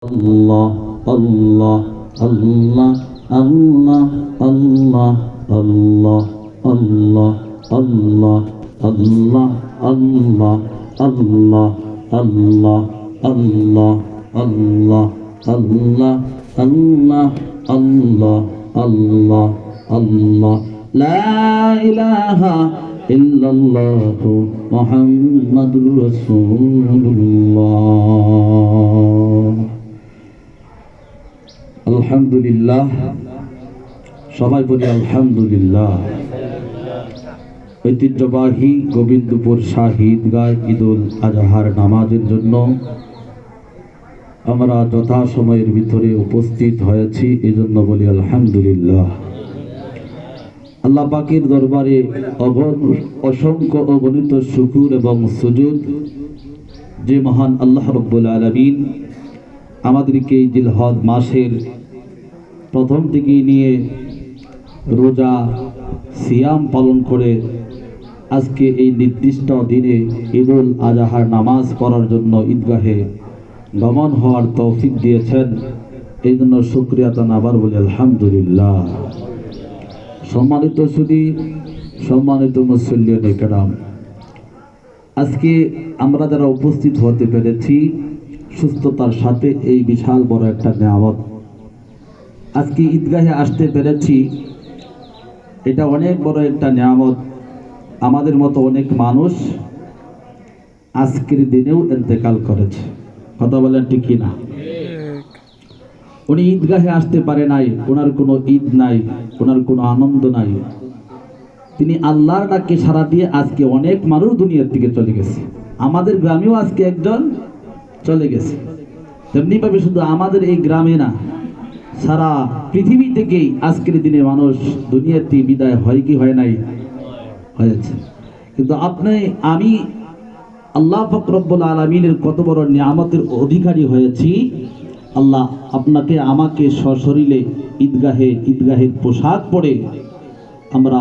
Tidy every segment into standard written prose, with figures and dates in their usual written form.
Allah, Allah, Allah, Allah, Allah, Allah, Allah, Allah, Allah, Allah, Allah, Allah, Allah, Allah, Allah, Allah, Allah, Allah, Allah, La ilaha illallah Muhammadur Rasulullah। আলহামদুলিল্লাহ, সবাই বলি আলহামদুলিল্লাহ। ঐতিহ্যবাহী গোবিন্দপুর শাহী ঈদগাহ ঈদুল আজহার নামাজের জন্য আমরা যথাসময়ের ভিতরে উপস্থিত হয়েছি, এজন্য বলি আলহামদুলিল্লাহ। আল্লাহ পাকের দরবারে অসংখ্য অগণিত শুকর এবং সুজুদ, যে মহান আল্লাহ রাব্বুল আলামিন আমাদেরকে এই জিলহজ মাসের প্রথম থেকে নিয়ে রোজা সিয়াম পালন করে আজকে এই নির্দিষ্ট দিনে ঈদুল আজহার নামাজ পড়ার জন্য ঈদগাহে গমন হওয়ার তৌফিক দিয়েছেন, এই জন্য শুকরিয়া আবার বলি আলহামদুলিল্লাহ। সম্মানিত সুধী, সম্মানিত মুসল্লিয়ানে কেরাম, আজকে আমরা যারা উপস্থিত হতে পেরেছি সুস্থতার সাথে, এই বিশাল বড় একটা নিয়ামত। আজকে ঈদগাহে আসতে পেরেছি, এটা অনেক বড় একটা নিয়ামত। আমাদের মতো অনেক মানুষ আজকের দিনেও ইন্তেকাল করেছে, কথা বলেন ঠিক কিনা? উনি ঈদগাহে আসতে পারে নাই, ওনার কোনো ঈদ নাই, ওনার কোনো আনন্দ নাই। তিনি আল্লাহর ডাকে সাড়া দিয়ে আজকে অনেক মানুষ দুনিয়ার দিকে চলে গেছে। আমাদের গ্রামেও আজকে একজন চলে গেছে। তেমনিভাবে শুধু আমাদের এই গ্রামে না, সারা পৃথিবী থেকেই আজকের দিনে মানুষ দুনিয়াতে বিদায় হয় কি হয় নাই? হয়েছে। কিন্তু আমি আল্লাহ পাক রব্বুল আলামিনের কত বড় নিয়ামতের অধিকারী হয়েছি। আল্লাহ আপনাকে আমাকে সশরীরে ঈদগাহের পোশাক পরে আমরা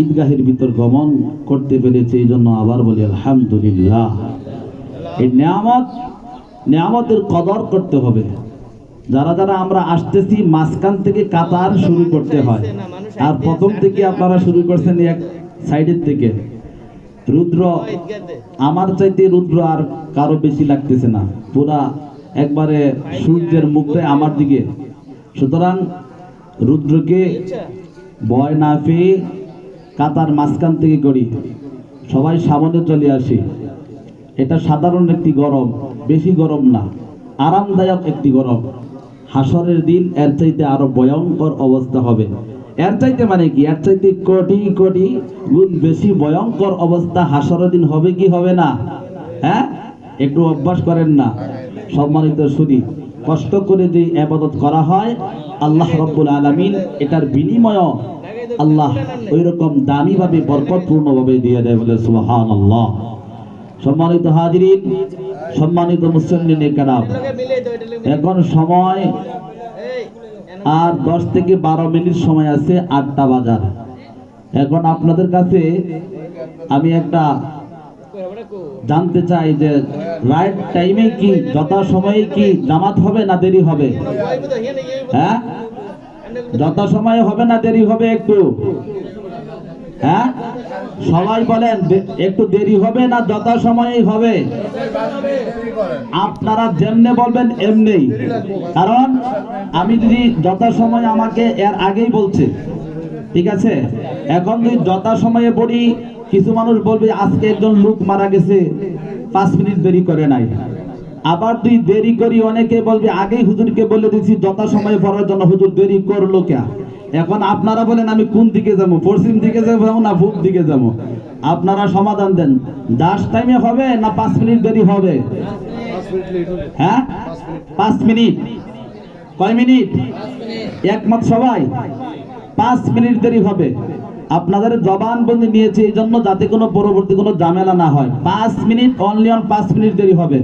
ঈদগাহের ভিতর গমন করতে পেরেছি, এই জন্য আবার বলি আলহামদুলিল্লাহ। এই নিয়ামতের কদর করতে হবে। যারা যারা আমরা আসতেছি, মাঝখান থেকে কাতার শুরু করতে হয়, আর প্রথম থেকে আপনারা শুরু করছেন এক সাইডের থেকে। রুদ্র আমার চাইতে রুদ্র আর কারো বেশি লাগতেছে না, পুরা একবারে সূর্যের মুখে আমার দিকে। সুতরাং রুদ্রকে ভয় না পেয়ে কাতার মাঝখান থেকে করি, সবাই সামনে চলে আসি। এটা সাধারণ একটি গরম, বেশি গরম না, আরামদায়ক একটি গরম। হাসরের দিন এর চাইতে আরো ভয়ঙ্কর অবস্থা হবে। এর চাইতে মানে কি? এর চাইতে কোটি কোটি গুণ বেশি ভয়ঙ্কর অবস্থা হাসরের দিন হবে কি হবে না? হ্যাঁ, একটু অভ্যাস করেন না। সম্মানিত সুধী, কষ্ট করে যে ইবাদত করা হয় আল্লাহ রাব্বুল আলামিন এটার বিনিময় আল্লাহ ওই রকম দামি ভাবে বরকতপূর্ণ ভাবে দিয়ে দেয়, বলে সুবহানাল্লাহ। সম্মানিত হাজিরিন, সম্মানিত মুসল্লিনে কেরাম, এখন সময় আর 10 থেকে 12 মিনিট সময় আছে 8টা বাজার। এখন আপনাদের কাছে আমি একটা জানতে চাই যে রাইট টাইমে কি, যথা সময়ে কি জামাত হবে না দেরি হবে? হ্যাঁ, যথা সময়ে হবে না দেরি হবে? একটু হ্যাঁ, সবাই বলেন, একটু দেরি হবে না যথা সময়েই হবে? আপনারা যেমনে বলবেন এমনি, কারণ আমি যদি যথা সময়, আমাকে এর আগেই বলছে, ঠিক আছে? এখন যদি যথা সময়ে বলি, কিছু মানুষ বলবে আজকে একজন লোক মারা গেছে 5 মিনিট দেরি করে নাই। আবার তুই দেরি করি, অনেকে বলবে আগেই হুজুরকে বলে দিছি যথা সময়ে পড়ার জন্য, হুজুর দেরি করলো কে? এখন আপনারা বলেন আমি কোন দিকে যাবো, পশ্চিম দিকে যাবো না পূব দিকে যাবো? আপনারা সমাধান দেন, জাস্ট টাইমে হবে না 5 মিনিট দেরি হবে? হ্যাঁ, 5 মিনিট। কয় মিনিট? একমত সবাই? 5 মিনিট দেরি হবে। আপনাদের জবানবন্দি নিয়েছে এই জন্য, যাতে কোনো পরবর্তী কোনো ঝামেলা না হয়। 5 মিনিট, অনলি অন 5 মিনিট দেরি হবে,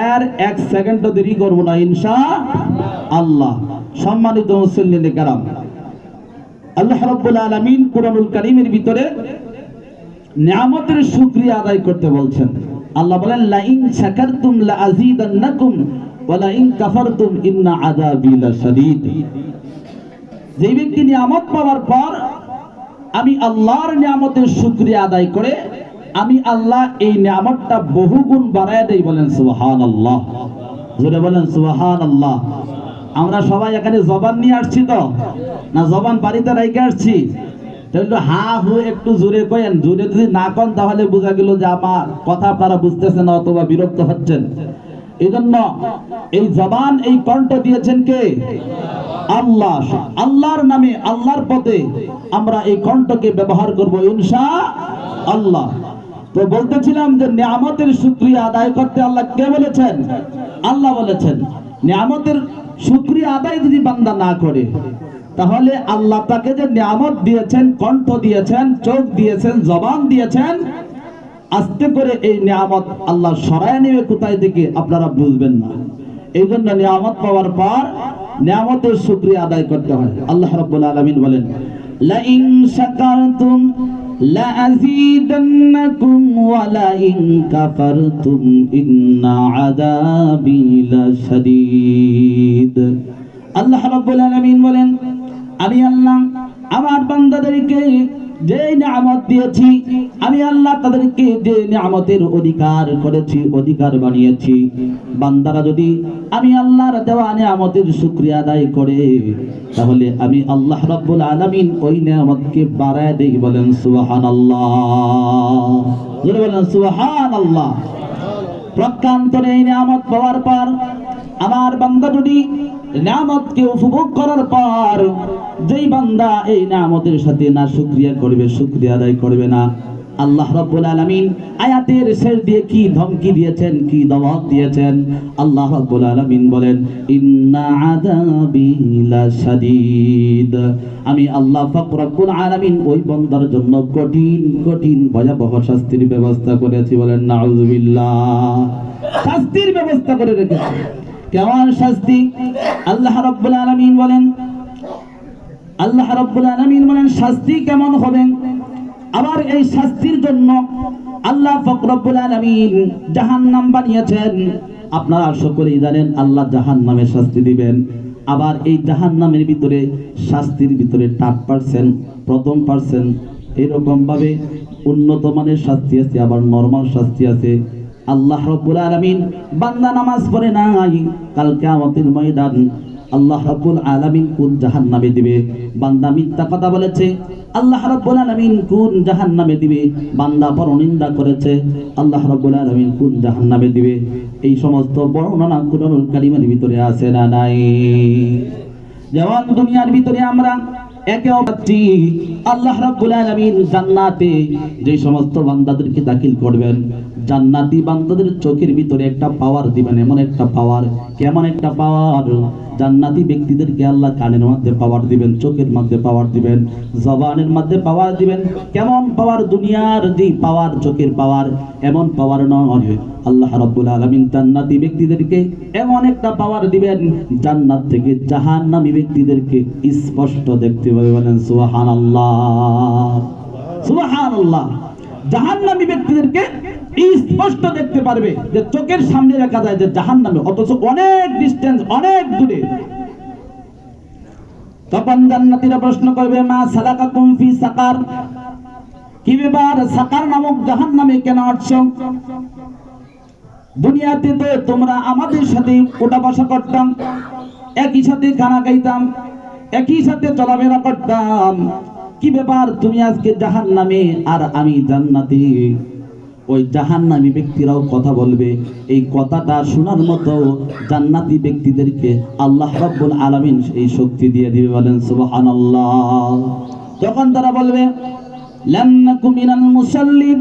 এর 1 সেকেন্ডও দেরি করবো না ইনশাআল্লাহ। সম্মানিত মুসল্লিনে কেরাম, আল্লাহ রাব্বুল আলামিন কুরআনুল কারীমের ভিতরে নিয়ামতের শুকরিয়া আদায় করতে বলছেন। আল্লাহ বলেন, লা ইন শাকারতুম লা আযীদান্নাকুম ওয়ালা ইন কাফারতুম ইন্না আযাবি লাশাদীদ। যে ব্যক্তি নিয়ামত পাওয়ার পর আমি আল্লাহর নিয়ামতের শুকরিয়া আদায় করে আমি আল্লাহ এই নিয়ামতটা বহুগুণ বাড়ায় দেই, বলেন সুবহানাল্লাহ। জোরে বলেন সুবহানাল্লাহ। আমরা সবাই এখানে জবান নিয়ে আসছি তো না জবান বাড়িতে রেখে আসছি? তাহলে হা হু একটু জোরে কয়েন, জোরে যদি না কন তাহলে বোঝা গেল যে আমার কথা আপনারা বুঝতেছেন না অথবা বিরক্ত হচ্ছেন। এই জন্য এই জবান এই কণ্ঠ দিয়েছেন কে? আল্লাহ। আল্লাহর নামে আল্লাহর পথে আমরা এই কণ্ঠকে ব্যবহার করব ইনশাআল্লাহ। তো বলতেছিলাম যে নিয়ামতের শুকরিয়া আদায় করতে আল্লাহ কে বলেছেন? আল্লাহ বলেছেন। নিয়ামতের শুকরিয়া আদায় যদি বান্দা না করে তাহলে আল্লাহ তাকে যে নিয়ামত দিয়েছেন, কণ্ঠ দিয়েছেন, চোখ দিয়েছেন, জবান দিয়েছেন, আস্তে করে এই নিয়ামত আল্লাহ সরায় নেবে কোথায় থেকে আপনারা বুঝবেন না। এই জন্য নিয়ামত পাওয়ার পর নিয়ামতের শুকরিয়া আদায় করতে হয়। আল্লাহ রাব্বুল আলামিন বলেন লা ইন শাকারতুম লা আযীদান্নাকুম ওয়া লা ইন কাফারতুম ইন্না আযাবি লাশাদীদ। আল্লাহ রাব্বুল আলামিন বলেন আমি আল্লাহ আমার বান্দাদেরকে যে নিয়ামত দিয়েছি, আমি আল্লাহ তাদেরকে যে নিয়ামতের অধিকার করেছি, অধিকার বানিয়েছি, বান্দারা যদি আমি আল্লাহর দেওয়া নিয়ামতের শুকরিয়া আদায় করে তাহলে আমি আল্লাহ রাব্বুল আলামিন ওই নিয়ামতকে বাড়ায় দেই, বলেন সুবহানাল্লাহ। জোরে বলেন সুবহানাল্লাহ। প্রকান্তরে এই নিয়ামত পাওয়ার পর আমার বান্দা যদি নিয়ামতকে উপভোগ করার পর যেই বান্দা এই নিয়ামতের সাথে না শুকরিয়া করবে, শুকরিয়া আদায় করবে না, আল্লাহ রাব্বুল আলামিন আয়াতের শেষ দিয়ে কি ধমকি দিয়েছেন, কি দাওয়াত দিয়েছেন? আল্লাহ রাব্বুল আলামিন বলেন ইন্না আযাবি লাশাদীদ। আমি আল্লাহ পাক রব্বুল আলামিন ওই বান্দার জন্য কঠিন কঠিন ভয়াবহ শাস্তির ব্যবস্থা করেছি, বলেন নাউযুবিল্লাহ। শাস্তির ব্যবস্থা করে রেখেছি। কেমন শাস্তি? আল্লাহ রাব্বুল আলামিন বলেন, আল্লাহ রাব্বুল আলামিন বলেন শাস্তি কেমন হবে? আবার এই শাস্তির জন্য আল্লাহ পাক রব্বুল আলামিন জাহান্নাম বানিয়েছেন। আপনারা সকলেই জানেন আল্লাহ জাহান্নামে শাস্তি দিবেন। আবার এই জাহান্নামের ভিতরে শাস্তির ভিতরে 8%, প্রথম পার্সেন্ট, এরকম ভাবে উন্নত মানের শাস্তি আছে, আবার নরমাল শাস্তি আছে। আল্লাহ রাব্বুল আলামিন বান্দা নামাজ পড়ে নাই, কাল কিয়ামতের ময়দান আল্লাহ রাব্বুল আলামিন কোন জাহান্নামে দিবে? বান্দা মিথ্যা কথা বলেছে, আল্লাহ রাব্বুল আলামিন কোন জাহান্নামে দিবে? বান্দা পরনিন্দা করেছে, আল্লাহ রাব্বুল আলামিন কোন জাহান্নামে দিবে? এই সমস্ত বর্ণনা কুরআনুল কারীমের ভিতরে আছে না নাই? যেমন দুনিয়ার ভিতরে আমরা একে অপরটি আল্লাহ রাব্বুল আলামিন জান্নাতে যে সমস্ত বান্দাদেরকে দাখিল করবেন, জান্নাতি বান্দাদের চোখের ভিতরে একটা পাওয়ার দিবেন, এমন একটা পাওয়ার। কেমন একটা পাওয়ার? জান্নাতি ব্যক্তিদেরকে আল্লাহ কানের মধ্যে পাওয়ার দিবেন, চোখের মধ্যে পাওয়ার দিবেন, জবানের মধ্যে পাওয়ার দিবেন। কেমন পাওয়ার? দুনিয়ার যে পাওয়ার, চোখের পাওয়ার, এমন পাওয়ার নয়। আল্লাহ রাব্বুল আলামিন জান্নাতি ব্যক্তিদেরকে এমন একটা পাওয়ার দিবেন, জান্নাত থেকে জাহান্নামী ব্যক্তিদেরকে স্পষ্ট দেখতে পাবে, বলেন সুবহানাল্লাহ। সুবহানাল্লাহ। জাহান্নামী ব্যক্তিদেরকে স্পষ্ট দেখতে পারবে, যে চোখের সামনে দেখা যায় যে জাহান্নামে, অথচ অনেক ডিসটেন্স, অনেক দূরে। তখন জান্নাতীরা প্রশ্ন করবে মা সালাকাকুম ফি সাকার, কি ব্যাপার সাকার নামক জাহান্নামে কেন আসছো? দুনিয়াতে তো তোমরা আমাদের সাথে ওঠা বসা করতাম, একই সাথে খানা খাইতাম, একই সাথে চলাফেরা করতাম, কি ব্যাপার তুমি আজকে জাহান্নামে আর আমি জান্নাতে? ওই জাহান্নামী ব্যক্তিরাও কথা বলবে। এই কথাটা শোনার মতো জান্নাতি ব্যক্তিদেরকে আল্লাহ রাব্বুল আলামিন এই শক্তি দিয়ে দিবে, বলেন সুবহানাল্লাহ। তখন তারা বলবে লাম নাকু মিনাল মুসাল্লিন,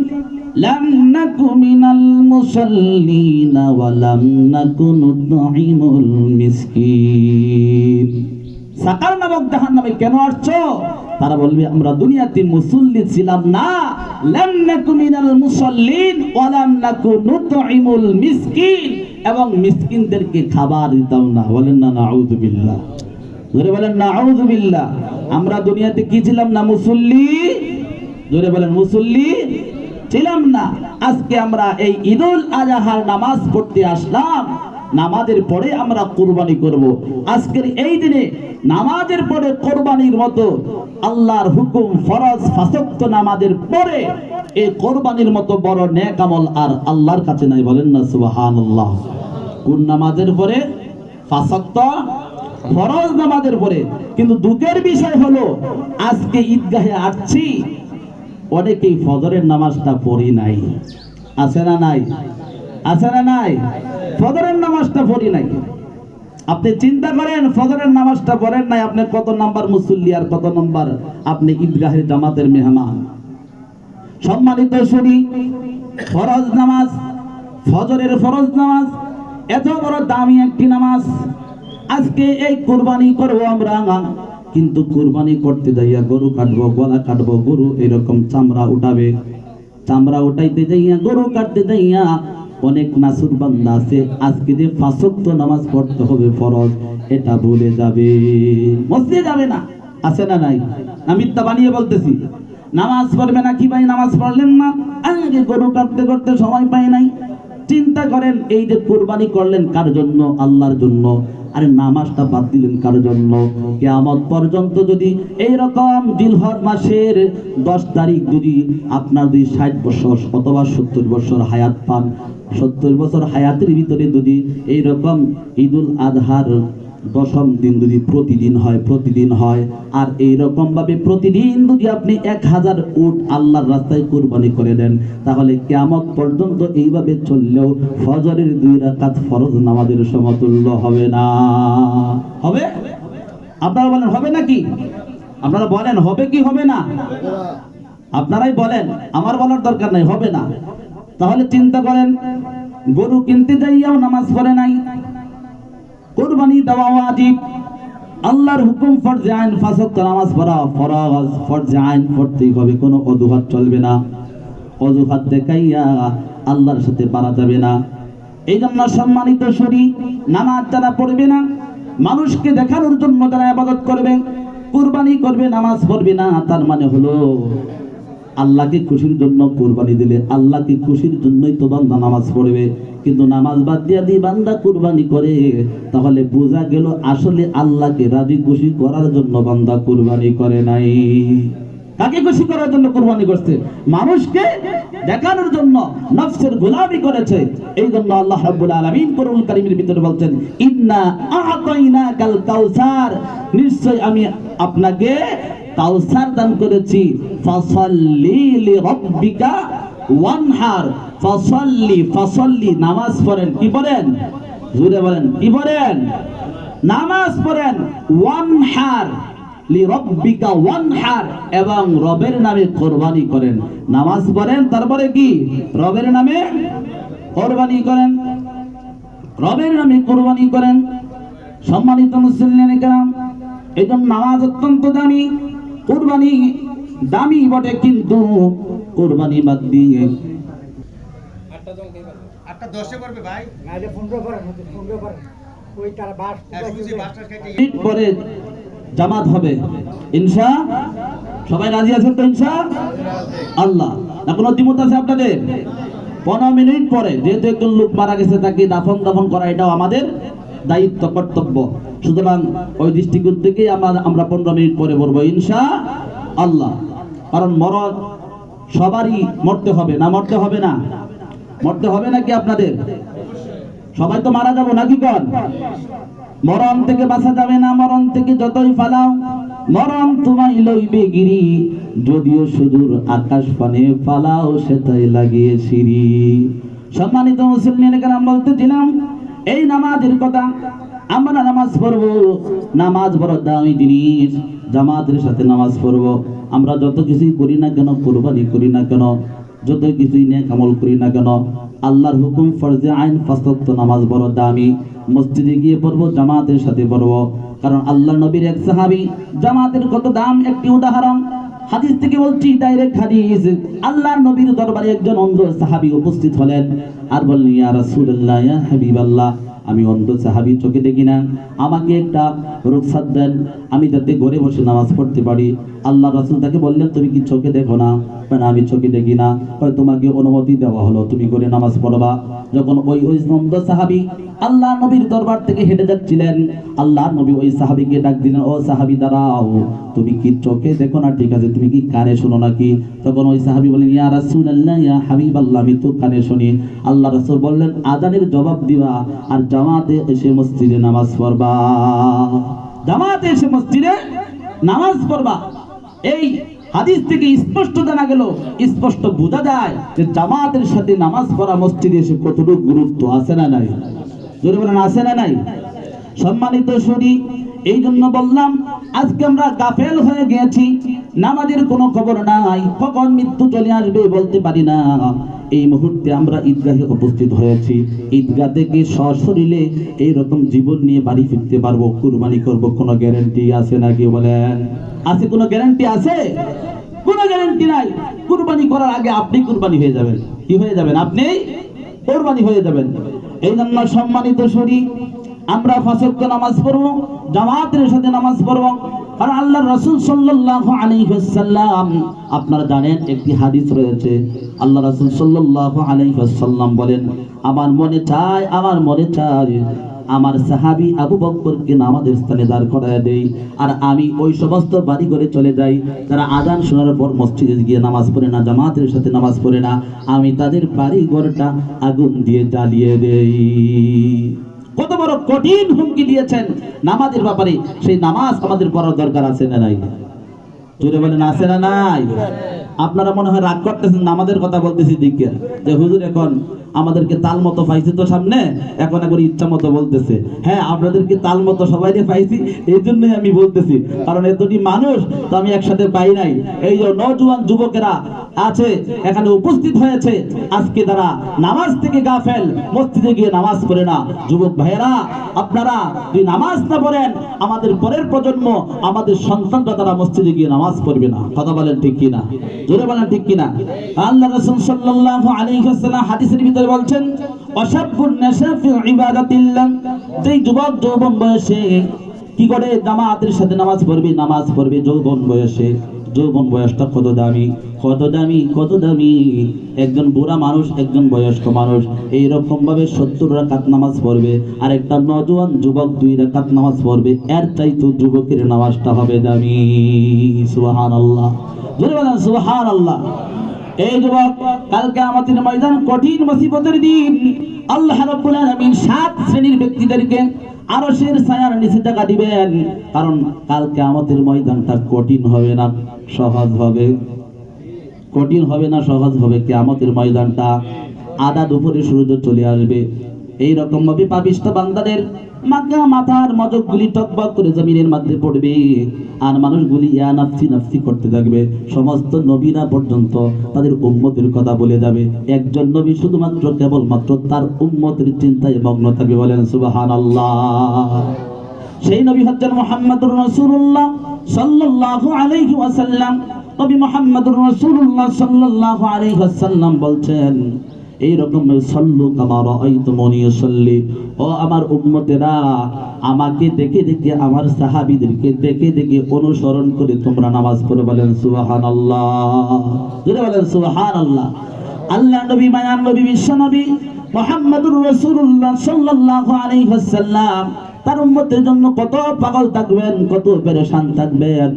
লাম নাকু মিনাল মুসাল্লিন ওয়া লাম নাকু নুতঈমুল মিসকিন। সাকার নামক জাহান্নামে কেন আসছো? তারা বলবে আমরা দুনিয়াতে মুসল্লি ছিলাম না, লাম নাকু মিনাল মুসাল্লিন ওয়া লাম নাকু নুতঈমুল মিসকিন, এবং মিসকিনদেরকে খাবার দিতাম না। বলেন না নাউযুবিল্লাহ। জোরে বলেন নাউযুবিল্লাহ। আমরা দুনিয়াতে কি ছিলাম না? মুসল্লি। জোরে বলেন মুসল্লি ছিলাম না। আজকে আমরা এই ঈদুল আজহার নামাজ পড়তে আসলাম, নামাজের পরে আমরা কুরবানি করব। আজকের এই দিনে নামাজের পরে কুরবানির মতো আল্লাহর হুকুম ফরজ ফাসক্ত নামাজের পরে এই কুরবানির মতো বড় নেক আমল আর আল্লাহর কাছে নাই, বলেন না সুবহানাল্লাহ। কোন নামাজের পরে? ফাসক্ত ফরজ নামাজের পরে। কিন্তু দুঃখের বিষয় হলো আজকে ঈদগাহে আসছি, অনেকেই ফজরের নামাজটা পড়ি নাই। আছে না নাই? আছে না নাই? ফজরের নামাজটা পড়ি নাই। আপনি চিন্তা করেন, ফজরের নামাজটা পড়েন নাই, আপনি কত নাম্বার মুসল্লি আর কত নাম্বার আপনি ঈদগাহের জামাতের মেহমান। সম্মানিত শুনি, ফরজ নামাজ, ফজরের ফরজ নামাজ এত বড় দামি একটি নামাজ। আজকে এই কুরবানি করবো আমরা, কিন্তু কুরবানি করতে যাইয়া গরু কাটবো, গলা কাটবো, গরু এরকম চামড়া উঠাবে, চামড়া উঠাইতে যাইয়া গরু কাটতে যাইয়া অনেক নাসুর বান্দা আছে আজকে যে পাঁচ ওয়াক্ত নামাজ পড়তে হবে ফরজ, এটা ভুলে যাবে, মসজিদে যাবে না। আছে না নাই? আমি মিথ্যা বানিয়ে বলতেছি? নামাজ পড়বে না কি ভাই? নামাজ পড়লেন না, আগে গরু কাটতে করতে সময় পায় নাই। চিন্তা করেন, এই যে কুরবানি করলেন কার জন্য? আল্লাহর জন্য। আরে নামাজটা বাদ দিলেন কার জন্য? কিয়ামত পর্যন্ত যদি এইরকম জিলহজ মাসের 10 তারিখ যদি আপনার 60 বছর অথবা 70 বছর হায়াত পান, 70 বছর হায়াতের ভিতরে যদি এইরকম ঈদুল আজহার 10ম দিন যদি প্রতিদিন হয়, আর এইরকম ভাবে প্রতিদিন যদি আপনি 1000 উট আল্লাহর রাস্তায় কুরবানি করে দেন, তাহলে কিয়ামত পর্যন্ত এইভাবে চললেও ফজরের 2 রাকাত ফরজ নামাজের সমতুল্য হবে না। হবে? আপনারা বলেন হবে নাকি? আপনারা বলেন হবে কি হবে না? আপনারাই বলেন, আমার বলার দরকার নাই, হবে না। তাহলে চিন্তা করেন, গরু কিনতে যাইয়াও নামাজ পড়ে নাই, কুরবানি দেওয়া ওয়াজিব, আল্লাহর হুকুম ফরজে আইন, পাঁচ ওয়াক্ত নামাজ পড়া ফরজ, ফরজে আইন পড়তেই হবে, কোনো অজুহাত চলবে না। অজুহাত দেখাইয়া আল্লাহর সাথে পারা যাবে না। এই জন্য সম্মানিত শুনি, নামাজ যারা পড়বে না, মানুষকে দেখানোর জন্য যারা ইবাদত করবে, কুরবানি করবে, নামাজ পড়বে না, তার মানে হলো আল্লাহকে খুশির জন্য কুরবানি দিলে আল্লাহকে খুশির জন্যই তো বান্দা নামাজ পড়বে। কিন্তু নামাজ বাদ দিয়া দিয়ে বান্দা কুরবানি করে, তাহলে বোঝা গেল আসলে আল্লাহকে রাজি খুশি করার জন্য বান্দা কুরবানি করে নাই। কাকে খুশি করার জন্য কুরবানি করছে? মানুষকে দেখানোর জন্য, নফসের গোলামি করেছে। এই জন্য আল্লাহ রাব্বুল আলামিন কোরআনুল কারীমের ভিতরে বলছেন, ইন্না আ'তাইনাকাল কাউসার, নিশ্চয় আমি আপনাকে কাউসার দান করেছি, ফাসাল্লি লিরাব্বিকা ওয়ানহার, ফাসাল্লি নামাজ পড়েন, কি পড়েন? জোরে বলেন, কি পড়েন? নামাজ পড়েন, ওয়ানহার লিরাব্বিকা ওয়ানহার, এবং রবের নামে কুরবানি করেন। নামাজ পড়েন, তারপরে কি? রবের নামে কুরবানি করেন, রবের নামে কুরবানি করেন। সম্মানিত মুসলিম কেরাম, এই জন্য নামাজ অত্যন্ত দামি, কুরবানি দামি বটে, কিন্তু কুরবানি বাদ দিয়ে 8:10 করবে ভাই, নাইলে 15 করেন, 15 করেন, ওই তার বাস মিনিট পরে জামাত হবে ইনশাআল্লাহ। সবাই রাজি আছেন তো ইনশাআল্লাহ? না কোনো দ্বিমত আছে আপনাদের? 15 মিনিট পরে, যেহেতু একজন লোক মারা গেছে, তাকে দাফন করা এটাও আমাদের দায়িত্ব, কর্তব্য। সুতরাং ওই দৃষ্টিকোণ থেকে আমরা 15 মিনিট পরে বলবো ইনশাআল্লাহ। কারণ মরণ সবারই মরতে হবে, না মরতে হবে না? মরতে হবে নাকি আপনাদের? সবাই তো মারা যাবো নাকি? কোন মরণ থেকে বাঁচা যাবে না, মরণ থেকে যতই ফালাও মরণ তোমায় লইবে গিরি, যদিও সুদূর আকাশ পানে ফালাও সেটাই লাগিয়ে সিঁড়ি। সম্মানিত মুসলিম কেরাম, বলতেছিলাম এই নামাজের কথা। আমরা নামাজ পড়বো, নামাজ বড় দামি জিনিস, জামাতের সাথে নামাজ পড়বো। আমরা যত কিছুই করি না কেন, কুরবানি করি না কেন, যত কিছুই নেক আমল করি না কেন, আল্লাহর হুকুম ফরজে আইন 5 ওয়াক্ত নামাজ বড় দামি। মসজিদে গিয়ে পড়বো, জামাতের সাথে পড়বো। কারণ আল্লাহ নবীর এক সাহাবী, জামাতের কত দাম একটি উদাহরণ, হাদিস থেকে বলছি, ডাইরেক্ট হাদিস। আল্লাহর নবীর দরবারে একজন অন্ধ সাহাবী উপস্থিত হলেন আর বললেন, ইয়া রাসূলুল্লাহ, ইয়া হাবিবাল্লাহ, আমি অন্ধ সাহাবী, চোখে দেখি না, আমাকে একটা রুখসাত দেন, আমি যাতে ঘরে বসে নামাজ পড়তে পারি। আল্লাহ রাসূল তাকে বললেন, তুমি কি চোখে দেখো না? না, আমি চোখে দেখি না। তোমাকে অনুমতি দেওয়া হলো, তুমি ঘরে নামাজ পড়বা। যখন ওই অন্ধ সাহাবী আল্লাহ নবীর দরবার থেকে হেঁটে যাচ্ছিলেন, আল্লাহ নবী ওই সাহাবীকে ডাক দিলেন, ও সাহাবী দাঁড়াও, তুমি কি চোখে দেখো না? ঠিক আছে, তুমি কি কানে শোনো নাকি? তখন ওই সাহাবী বলেন, ইয়া রাসূলুল্লাহ, ইয়া হাবিবাল্লাহ, আমি তো কানে শুনি। আল্লাহ রাসূল বললেন, আযানের জবাব দিবা আর জামাতে এসে মসজিদে নামাজ পড়বা। জামাতে এসে মসজিদে নামাজ পড়বা। এই হাদিস থেকে স্পষ্ট জানা গেল, স্পষ্ট বোঝা যায় যে জামাতের সাথে নামাজ পড়া মসজিদে এসে কতটুকু গুরুত্ব আছে না নাই? জোরে বলেন, আছে না নাই? সম্মানিত শুনি, এই জন্য বললাম আজকে আমরা গাফেল হয়ে গেছি, নামাজের কোনো খবর নাই, কখন মৃত্যু চলে আসবে বলতে পারি না। এই মুহূর্তে আমরা ঈদগাহে উপস্থিত হয়েছি, ঈদগাহ থেকে সশরীরে এইরকম জীবন নিয়ে বাড়ি ফিরতে পারবো, কুরবানি করব, কোনো গ্যারান্টি আছে নাকি বলেন? আছে? কোনো গ্যারান্টি আছে? কোনো গ্যারান্টি নাই। কুরবানি করার আগে আপনি কুরবানি হয়ে যাবেন। কি হয়ে যাবেন? আপনি কুরবানি হয়ে যাবেন। এই জন্য সম্মানিত শরীর, আমরা 5 ওয়াক্ত নামাজ পড়বো, জামাতের সাথে নামাজ পড়বো। আর আল্লাহ রাসূল সাল্লাল্লাহু আলাইহি ওয়াসাল্লাম, আপনারা জানেন একটি হাদিস রয়েছে, আল্লাহ রাসূল সাল্লাল্লাহু আলাইহি ওয়াসাল্লাম বলেন, আমার মনে চায়, আমার মনে চায় আমার সাহাবী আবু বকরকে নামাজের স্থানে দাঁড় করায় দেই, আর আমি ওই সমস্ত বাড়ি ঘরে চলে যাই যারা আযান শোনার পর মসজিদে গিয়ে নামাজ পড়ে না, জামাতের সাথে নামাজ পড়ে না, আমি তাদের বাড়ি ঘরটা আগুন দিয়ে জ্বালিয়ে দেই। কত বড় কঠিন হুমকি দিয়েছেন নামাজের ব্যাপারে। সেই নামাজ আমাদের পড়ার দরকার আছে না নাই? জোরে বলেন, আছে না নাই? আপনারা মনে হয় রাগ করতেছেন, নামাজের কথা বলতেছি দিকে, যে হুজুর এখন আমাদেরকে তাল মতো পাইছি তো সামনে, এখন একবার ইচ্ছা মতো বলতেছে। হ্যাঁ, আপনাদেরকে তাল মতো সবাই পাইছি, এই জন্যই আমি বলতেছি, কারণ এতটি মানুষ তো আমি একসাথে পাই নাই। এই যে নওজোয়ান যুবকেরা আছে এখানে উপস্থিত হয়েছে, আজকে তারা নামাজ থেকে গাফেল, মসজিদে গিয়ে নামাজ পড়ে না। যুবক ভাইয়েরা, আপনারা যদি নামাজ না পড়েন, আমাদের পরের প্রজন্ম, আমাদের সন্তানরা তারা মসজিদে গিয়ে নামাজ পড়বে না। কথা বলেন ঠিক কিনা? জোরে বলেন ঠিক কিনা? আল্লাহ রাসূল সাল্লাল্লাহু আলাইহি ওয়াসাল্লাম হাদিসের ভিতরে বলছেন, ওয়াশাবুন নাশা ফি ইবাদাতিল্লাহ, যেই যুবক যৌবন বয়সে কি করে জামাতের সাথে নামাজ পড়বে, নামাজ পড়বে যৌবন বয়সে। যৌবন বয়সটা কত দামি, কত দামি, কত দামি। একজন বুড়া মানুষ, একজন বয়স্ক মানুষ এইরকম ভাবে 70 রাকাত নামাজ পড়বে, আর একটা নওজোয়ান যুবক 2 রাকাত নামাজ পড়বে, এর চাইতে যুবকের নামাজটা হবে দামি। সুবহানাল্লাহ, জোরে বলেন সুবহানাল্লাহ। এই যুবক, কালকে আমাদের ময়দান কঠিন মুসিবতের দিন। আল্লাহ রাব্বুল আলামিন 7 শ্রেণীর ব্যক্তিদেরকে আরশের ছায়ার নিচে জায়গা দিবেন, কারণ কালকে আমাদের ময়দানটা কঠিন হবে না সহজ হবে? কঠিন হবে না সহজ হবে? কিয়ামতের ময়দানটা আদার উপরে সূর্য চলে আসবে, এই রকম ভাবে পাপিষ্ঠ বান্দাদের মাথার মজকগুলি টকবক করে জমিনের মধ্যে পড়বে, আর মানুষগুলি ইয়া নাফসি নাফসি করতে থাকবে। সমস্ত নবীরা পর্যন্ত তাদের উম্মতের কথা বলে যাবে, একজন নবী শুধুমাত্র কেবলমাত্র তার উম্মতের চিন্তায় মগ্ন থাকবে। বলেন সুবহানাল্লাহ। সেই নবী হচ্ছেন মুহাম্মদুর রাসূলুল্লাহ সাল্লাল্লাহু আলাইহি ওয়াসাল্লাম। নবী মুহাম্মদুর রাসূলুল্লাহ সাল্লাল্লাহু আলাইহি ওয়াসাল্লাম বলছেন, এইরকম সাল্লু কামা রাআইতুমুনি উসাল্লি, ও আমার উম্মতেরা, আমাকে দেখে দেখে, আমার সাহাবীদেরকে দেখে দেখে অনুসরণ করে তোমরা নামাজ পড়ে। বলেন সুবহানাল্লাহ, জোরে বলেন সুবহানাল্লাহ। আল্লাহ নবী, মায়ার নবী, বিশ্ব নবী মুহাম্মদুর রাসূলুল্লাহ সাল্লাল্লাহু আলাইহি ওয়াসাল্লাম তার উম্মতের জন্য কত পাগল থাকবেন, কত পেরেশান থাকবেন।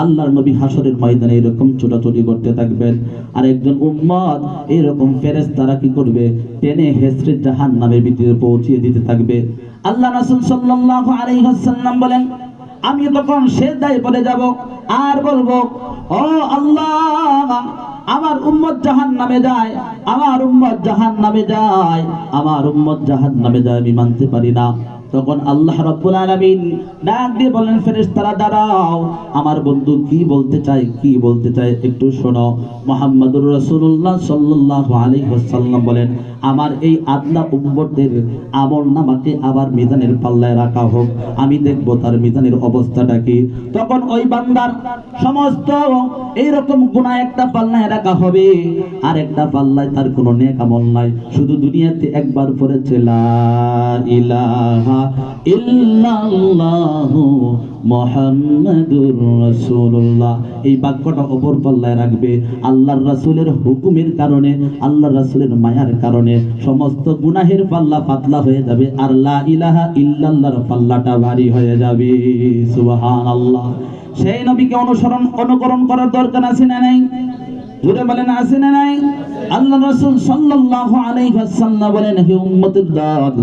আল্লাহর নবী হাসরের ময়দানে এরকম ছোটাছুটি করতে থাকবেন, আর একজন উম্মত এরকম ফেরেশতারা কি করবে, টেনে হেসড়ে জাহান্নামের ভিতরে পৌঁছিয়ে দিতে থাকবে। আল্লাহ রাসূল সাল্লাল্লাহু আলাইহি ওয়াসাল্লাম বলেন, আমি তখন সিজদায় পড়ে যাব আর বলবো, ও আল্লাহ, আমার উম্মত জাহান্নামে যায়, আমার উম্মত জাহান্নামে যায়, আমার উম্মত জাহান্নামে যায়, আমি মানতে পারি না। তখন আল্লাহ রাব্বুল আলামিন ডাক দিয়ে বলেন, ফেরেশতারা দাঁড়াও, আমার বন্ধু কি বলতে চায় একটু শোনো। মুহাম্মদুর রাসূলুল্লাহ সাল্লাল্লাহু আলাইহি ওয়াসাল্লাম বলেন, আমার এই আদনা উম্মতের আমলনামাকে আবার মিজানের পাল্লায় রাখা হোক, আমি দেখব তার মিজানের অবস্থাটা কি। তখন ওই বান্দার সমস্ত এইরকম গুনাহ একটা পাল্লায় রাখা হবে, আর একটা পাল্লায় তার কোনো নেক আমল নাই। শুধু দুনিয়াতে একবার পড়েছে লা ইলাহা ইল্লাল্লাহু মুহাম্মাদুর রাসূলুল্লাহ, এই বাক্যটা অপর পাল্লায় রাখবে। আল্লাহর রাসূলের হুকুমের কারণে, আল্লাহর রাসূলের মায়ার কারণে সমস্ত গুনাহের পাল্লা পাতলা হয়ে যাবে, আর লা ইলাহা ইল্লাল্লাহর পাল্লাটা ভারী হয়ে যাবে। সুবহানাল্লাহ। সেই নবীকে অনুকরণ করার দরকার আছে না নাই? জোরে বলেন, আছে না নাই? আল্লাহ রাসূল সাল্লাল্লাহু আলাইহি ওয়াসাল্লাম বলেন, হে উম্মতের দল,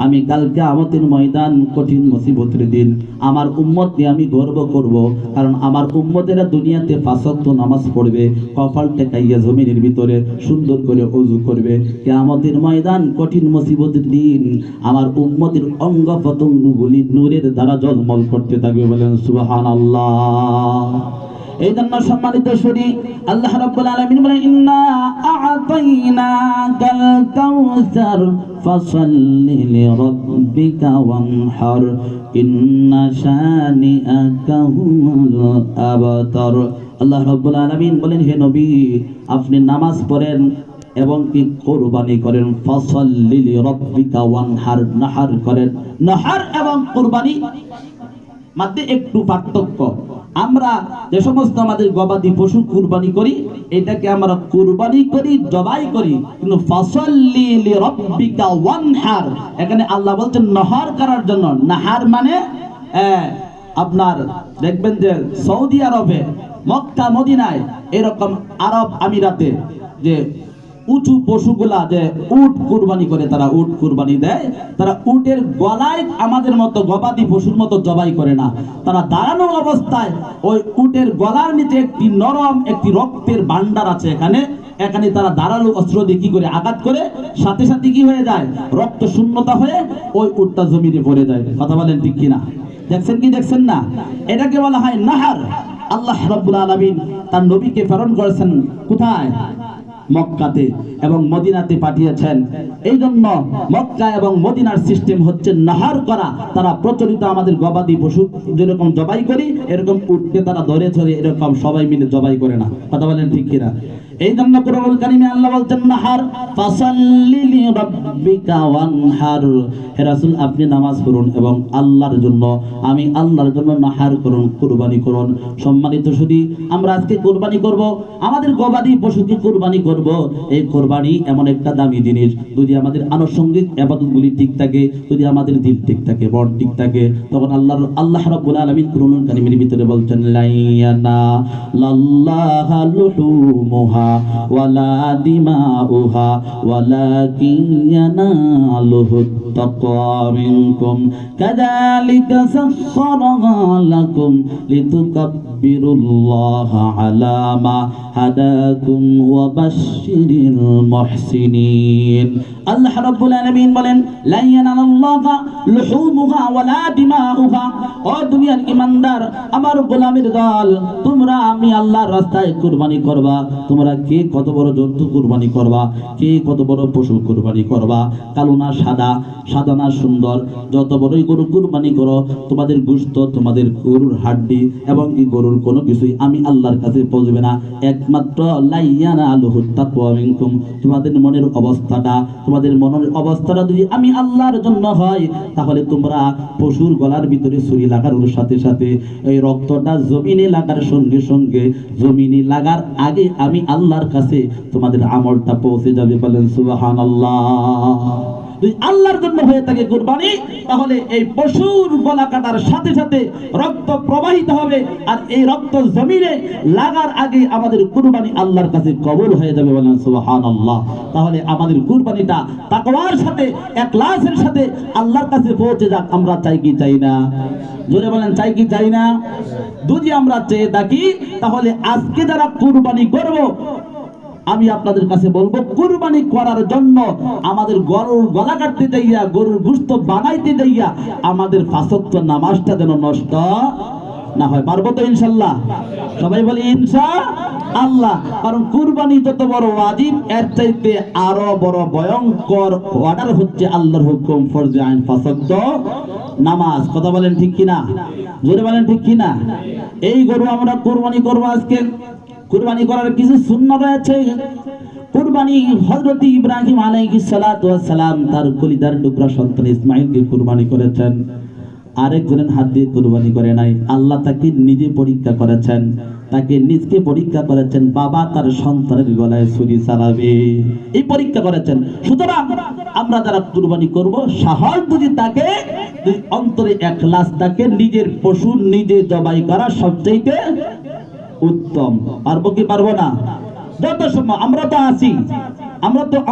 আমি কাল কিয়ামতের ময়দান, কঠিন মুসিবতের দিন আমার উম্মত নিয়ে আমি গর্ব করব, কারণ আমার উম্মতেরা দুনিয়াতে 5 ওয়াক্ত নামাজ পড়বে, কপাল টেকাইয়া জমিনের ভিতরে সুন্দর করে ওযু করবে। কিয়ামতের ময়দান, কঠিন মুসিবতের দিন আমার উম্মতের অঙ্গ প্রত্যঙ্গগুলি নূরের দ্বারা ঝলমল করতে থাকবে। বলেন সুবহানাল্লাহ। এই জন্য সম্মানিত শুনি, আল্লাহ রাব্বুল আলামিন বলেন, ইন্না আ'তাইনাকাল কাউসার ফাসাল্লি লিরাব্বিকা ওয়ানহার ইন্না শানিআকা হুয়াল আবতার। আল্লাহ রাব্বুল আলামিন বলেন, হে নবী, আপনি নামাজ পড়েন এবং কি কুরবানি করেন। ফাসাল্লি লিরাব্বিকা ওয়ানহার, নাহার করেন। নাহার এবং কুরবানি মধ্যে একটু পার্থক্য। আমরা যে সমস্ত আমাদের গবাদি পশু কুরবানি করি, এটাকে আমরা কুরবানি করি, জবাই করি, কিন্তু ফাসাল্লি লিরাব্বিকা ওয়ানহার, এখানে আল্লাহ বলছেন নাহার করার জন্য। নাহার মানে আপনার দেখবেন যে সৌদি আরবে, মক্কা, মদিনায়, এরকম আরব আমিরাতে যে উঁচু পশুগুলা যে উট কুরবানি করে, তারা উট কুরবানি দেয়, তারা উটের গলায় আমাদের মতো গবাদি পশুর মতো জবাই করে না। তারা দাঁড়ানো অবস্থায় ওই উটের গলার নিচে একটি নরম একটি রক্তের ভান্ডার আছে, এখানে তারা দাঁড়ালো অস্ত্র দিয়ে কি করে আঘাত করে, সাথে সাথে কি হয়ে যায়, রক্ত শূন্যতা হয়ে ওই উটটা জমিনে পড়ে যায়। কথা বলেন ঠিক কিনা? দেখছেন কি দেখছেন না? এটাকে বলা হয় নাহার। আল্লাহ রাব্বুল আলামিন তার নবীকে প্রেরণ করেছেন কোথায়? মক্কাতে এবং মদিনাতে পাঠিয়েছেন। এই জন্য মক্কা এবং মদিনার সিস্টেম হচ্ছে নাহার করা। তারা প্রচলিত আমাদের গবাদি পশু যেরকম জবাই করি, এরকম উটকে তারা ধরে ধরে এরকম সবাই মিলে জবাই করে না। কথা বলেন ঠিক কিনা? এই জন্য কোরআনুল কারীমে আল্লাহ বলছেন নাহার, ফাসাল্লি লিরাব্বিকা ওয়ানহার, হে রাসূল আপনি নামাজ পড়ুন এবং আল্লাহর জন্য, আমি আল্লাহর জন্য নাহার করুন, কুরবানি করুন। সম্মানিত শুধু আমরা আজকে কুরবানি করব, আমাদের গবাদি পশুকে কুরবানি করব। এই কুরবানি এমন একটা দামি জিনিস, যদি আমাদের আনুষঙ্গিক ইবাদতগুলি ঠিক থাকে, যদি আমাদের দিল ঠিক থাকে, মন ঠিক থাকে, তখন আল্লাহ রাব্বুল আলামিন কোরআনুল কারীমের ভিতরে বলছেন, লাইয়ানা লাল্লাহা লুহুমুহা ওয়ালা দিমাউহা ওয়ালাকিন ইয়ানালুহুত তাকওয়া মিনকুম কাযালিকা সাখখারাহা লাকুম লিতুকাব্বিরুল্লাহা আলা মা হাদাকুম ওয়া বাশশিরিল মুহসিনিন। আল্লাহ রাব্বুল আলামিন বলেন, লা ইয়ানালুল্লাহা লুহুমুহা ওয়ালা দিমাউহা। ও দুনিয়ার ঈমানদার, আমার গোলামের দল, তোমরা আমি আল্লাহর রাস্তায় কুরবানি করবা। তোমরা কে কত বড় জন্তু কুরবানি করবা, কে কত বড় পশু কুরবানি করবা, কালো না সাদা, সাদা না সুন্দর, যত বড়ই গরু কুরবানি করো, তোমাদের গোশত, তোমাদের গরুর হাড্ডি এবং কি গরুর কোনো কিছুই আমি আল্লাহর কাছে পৌঁছবে না। একমাত্র লাইয়ানালুহুত তাকওয়া মিনকুম, তোমাদের মনের অবস্থাটা, তোমাদের মনের অবস্থাটা যদি আমি আল্লাহর জন্য হয়, তাহলে তোমরা পশুর গলার ভিতরে ছুরি লাগানোর সাথে সাথে এই রক্তটা জমিনে লাগার সঙ্গে সঙ্গে, জমিনে লাগার আগে আমি আল্লাহর কাছে তোমাদের আমলটা পৌঁছে যাবে। বলেন সুবহানাল্লাহ। যদি আল্লাহর জন্য হয়ে থাকে কুরবানি, তাহলে এই পশুর গলা কাটার সাথে সাথে রক্ত প্রবাহিত হবে, আর এই রক্ত জমিনে লাগার আগে আমাদের কুরবানি আল্লাহর কাছে কবুল হয়ে যাবে। বলেন সুবহানাল্লাহ। তাহলে আমাদের কুরবানিটা তাকওয়ার সাথে, ইখলাসের সাথে আল্লাহর কাছে পৌঁছে যাক। আমরা চাই কি চাই না? জোরে বলেন, চাই কি চাই না? যদি আমরা চেয়ে থাকি, তাহলে আজকে যারা কুরবানি করব, আমি আপনাদের কাছে বলবো, কুরবানি করার জন্য আমাদের গরুর গলা কাটতে যাইয়া, গরুর গোশত বানাইতে যাইয়া আমাদের 5 ওয়াক্ত নামাজটা যেন নষ্ট না হয়। পারবো তো ইনশাল্লাহ? সবাই বলি ইনশাআল্লাহ। কারণ কুরবানি যত বড় ওয়াজিব, এর চাইতে আরো বড় ভয়ঙ্কর অর্ডার হচ্ছে আল্লাহর হুকুম, ফরজে আইন 5 ওয়াক্ত নামাজ। কথা বলেন ঠিক কিনা? জোরে বলেন ঠিক কিনা? এই গরু আমরা কুরবানি করবো আজকে। কুরবানি করার কিছু সুন্নাত রয়েছে। কুরবানি হযরত ইব্রাহিম আলাইহিস সালাতু ওয়াস সালাম তার কলিজার টুকরা সন্তান ইসমাঈলকে কুরবানি করেছেন, আরেকজনের হাত দিয়ে কুরবানি করে নাই। আল্লাহ তাকে নিজে পরীক্ষা করেছেন, তাকে নিজকে পরীক্ষা করেছেন, বাবা তার সন্তানের গলায় ছুরি চালাবে, এই পরীক্ষা করেছেন। সুতরাং আমরা যারা কুরবানি করব, সাহস যদি তাকে, অন্তরে ইখলাস তাকে, নিজের পশু নিজে জবাই করা সবচেয়ে উত্তম। পারবো কি পারবো না? যত সময় আমরা তো আছি,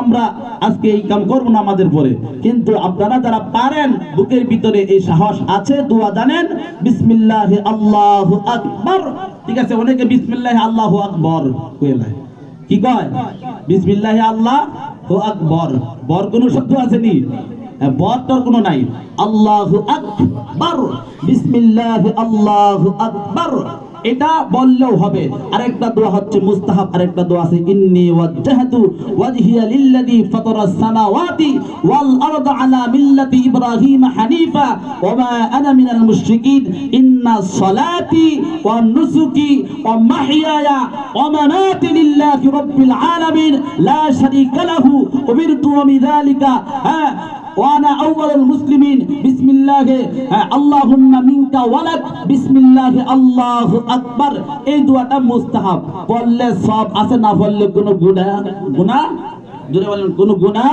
আমরা আজকে এই কাম করবো না আমাদের পরে, কিন্তু আপনারা যারা পারেন, বুকের ভিতরে এই সাহস আছে, দোয়া জানেন, বিসমিল্লাহি আল্লাহু আকবার। ঠিক আছে, অনেকে বিসমিল্লাহি আল্লাহু আকবার কইলা, কি কয়? বিসমিল্লাহি আল্লাহু আকবার। বর কোন শব্দ আছে নি? বর তোর কোনো নাই। আল্লাহু আকবার, বিসমিল্লাহি আল্লাহু আকবার, এটা বললেও হবে। আরেকটা দোয়া হচ্ছে মুস্তাহাব, আরেকটা দোয়া আছে, ইন্নী ওয়াজ্জাহতু ওয়াজহিয়া লিল্লাযী ফাতারাস সামাওয়াতি ওয়াল আরদা আলা মিল্লাতি ইব্রাহিম হানিফা ওয়া মা আনা মিনাল মুশরিকিন ইন্না সলাতি ওয়া নুসুকি ওয়া মাহইয়ায়া ওয়া মামাতি লিল্লাহি রাব্বিল আলামিন লা শারীকা লাহু উমিরতু বিযালিকা ওয়ানা আউয়ালুল মুসলিমিন বিসমিল্লাহি আল্লাহুম্মা মিনকা ওয়ালাক বিসমিল্লাহি আল্লাহু আকবার। এই দোয়াটা মুস্তাহাব, পড়লে সব আছে, না পড়লে কোনো গুনাহ জোরে বলেন, কোনো গুনাহ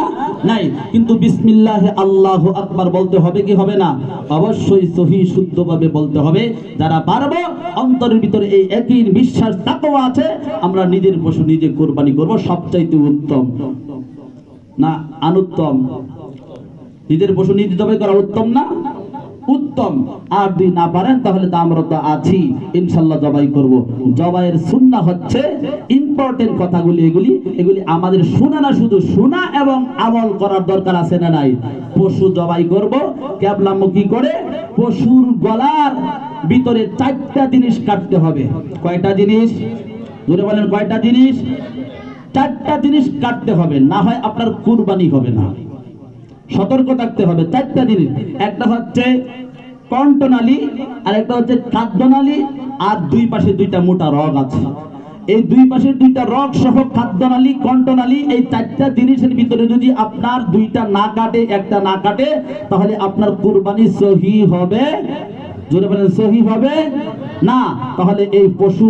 নাই। কিন্তু বিসমিল্লাহি আল্লাহু আকবার বলতে হবে কি হবে না? অবশ্যই সহি শুদ্ধভাবে বলতে হবে। যারা পারবো, অন্তরের ভিতরে এই ইয়াকিন, বিশ্বাস, তাকওয়া আছে, আমরা নিজের পশু নিজে কুরবানি করব, সবচাইতে উত্তম না অনুত্তম? নিজের পশু নিজে জবাই করা উত্তম না? উত্তম। আর যদি না পারেন, তাহলে তো আমরা তো আছি, ইনশাআল্লাহ জবাই করব। জবাইয়ের সুন্নাহ হচ্ছে ইম্পর্টেন্ট কথাগুলি, এগুলি আমাদের শোনা না, শুধু শোনা এবং আমল করার দরকার আছে না নাই? পশু জবাই করব কিবলামুখী করে, পশুর গলার ভিতরে 4টা জিনিস কাটতে হবে। কয়টা জিনিস? জোরে বলেন, কয়টা জিনিস? 4টা জিনিস কাটতে হবে, না হয় আপনার কুরবানি হবে না। সতর্ক থাকতে হবে। 4টা জিনিস, একটা হচ্ছে কণ্ঠনালী, আর একটা হচ্ছে খাদ্যনালী, আর 2 পাশে 2টা মোটা রগ আছে। এই 2 পাশে 2টা রগ সহ খাদ্যনালী, কণ্ঠনালী, এই 4টা জিনিসের ভিতরে যদি আপনার 2টা না কাটে, একটা না কাটে, তাহলে আপনার কুরবানি সহি হবে? জোরে বলেন, সহি হবে না। তাহলে এই পশু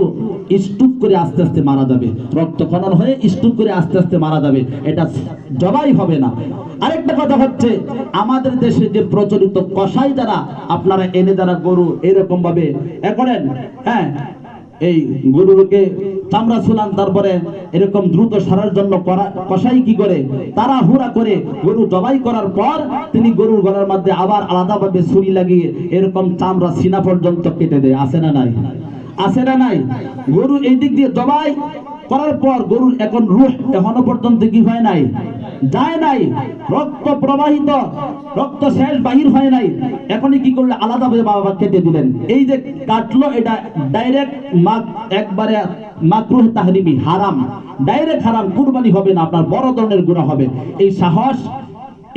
স্টুক করে আস্তে আস্তে মারা যাবে, রক্তক্ষরণ হয়ে স্টুক করে আস্তে আস্তে মারা যাবে, এটা জবাই হবে না। আরেকটা কথা হচ্ছে, আমাদের দেশে যে প্রচলিত কসাই যারা আপনারা এনে যারা গরু এরকম ভাবে করেন, হ্যাঁ, এই গরুকে চামড়া ছুলান, তারপরে এরকম দ্রুত সারার জন্য কসাই কি করে, তারা হুড়া করে গরু জবাই করার পর তিনি গরুর গলার মধ্যে আবার আলাদাভাবে ছুরি লাগিয়ে এরকম চামড়া সিনা পর্যন্ত কেটে দেয়। আছে না নাই? আছে না নাই? গরু এই দিক দিয়ে জবাই করার পর গরুর এখন রূহ এখনো পর্যন্ত কি হয় নাই? যায় নাই, রক্ত প্রবাহিত, রক্ত শেষ বাহির হয় নাই। এখনই কি করলে? আলাদাভাবে বাবা কেটে দিলেন। এই যে কাটলো, এটা ডাইরেক্ট একবারে মাকরুহ তাহরিমি, হারাম, ডাইরেক্ট হারাম, কুরবানি হবে না, আপনার বড় ধরনের গুনাহ হবে। এই সাহস,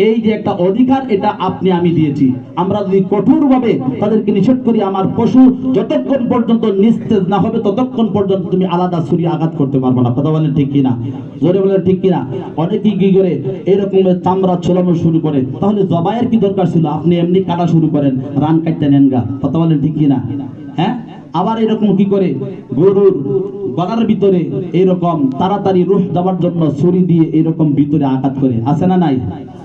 এই যে একটা অধিকার, এটা আপনি আমি দিয়েছি। আমরা যদি কঠোরভাবে তাদেরকে নিষেধ করি, আমার পশু যতক্ষণ পর্যন্ত নিস্তেজ না হবে ততক্ষণ পর্যন্ত তুমি আলাদা ছুরি আঘাত করতে পারবো না। কথা বলেন ঠিক কিনা? জোরে বলেন ঠিক কিনা? অনেকেই কি করে এরকম চামড়া ছোলানো শুরু করে, তাহলে জবাইয়ের কি দরকার ছিল? আপনি এমনি কাটা শুরু করেন, রান কাটতে নেন গা। কথা বলেন ঠিক কিনা? হ্যাঁ, আবার এরকম কি করে গরুর গলার ভিতরে এরকম তাড়াতাড়ি রূহ দেওয়ার জন্য ছুরি দিয়ে এরকম ভিতরে আঘাত করে। আছে না নাই?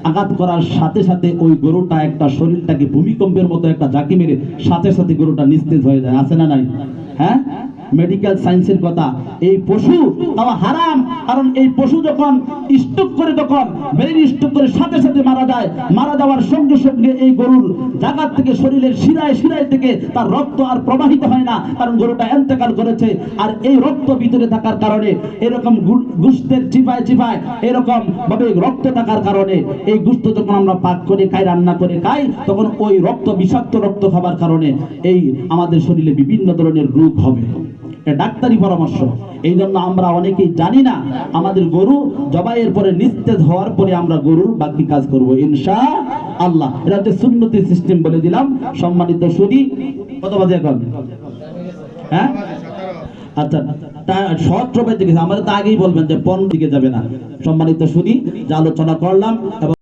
আঘাত করার সাথে সাথে ওই গরুটা একটা শরীরটাকে ভূমিকম্পের মতো একটা ঝাঁকি মেরে সাথে সাথে গরুটা নিস্তেজ হয়ে যায়। আছে না নাই? হ্যাঁ, মেডিকেল সায়েন্সের কথা, এই পশু তাও হারাম, কারণ এই পশু যখন স্ট্রোক করে, তখন ব্রেন স্ট্রোক করে সাথে সাথে মারা যায়, মারা যাওয়ার সঙ্গে সঙ্গে এই গরুর জায়গা থেকে, শরীরের শিরায় শিরায় থেকে তার রক্ত আর প্রবাহিত হয় না, কারণ গরুটা ইন্তেকাল করেছে। আর এই রক্ত ভিতরে থাকার কারণে, এরকম গোশতের চিপায় চিপায় এরকম ভাবে রক্ত থাকার কারণে, এই গোশত যখন আমরা পাক করে খাই, রান্না করে খাই, তখন ওই রক্ত, বিষাক্ত রক্ত খাবার কারণে এই আমাদের শরীরে বিভিন্ন ধরনের রোগ হবে। এটা ডাক্তারি পরামর্শ। এই জন্য আমরা অনেকেই জানি না, আমাদের গরু জবাইয়ের পরে নিস্তেজ হওয়ার পরে আমরা গরুর বাকি কাজ করব ইনশাআল্লাহ। এটা হচ্ছে সুন্নতি সিস্টেম বলে দিলাম। সম্মানিত সুধী, কত বাজে এখন? হ্যাঁ, আচ্ছা, সত্র বেজে গেছে, আমাদের তো আগেই বলবেন যে 15 দিকে যাবে না। সম্মানিত সুধী, যা আলোচনা করলাম এবং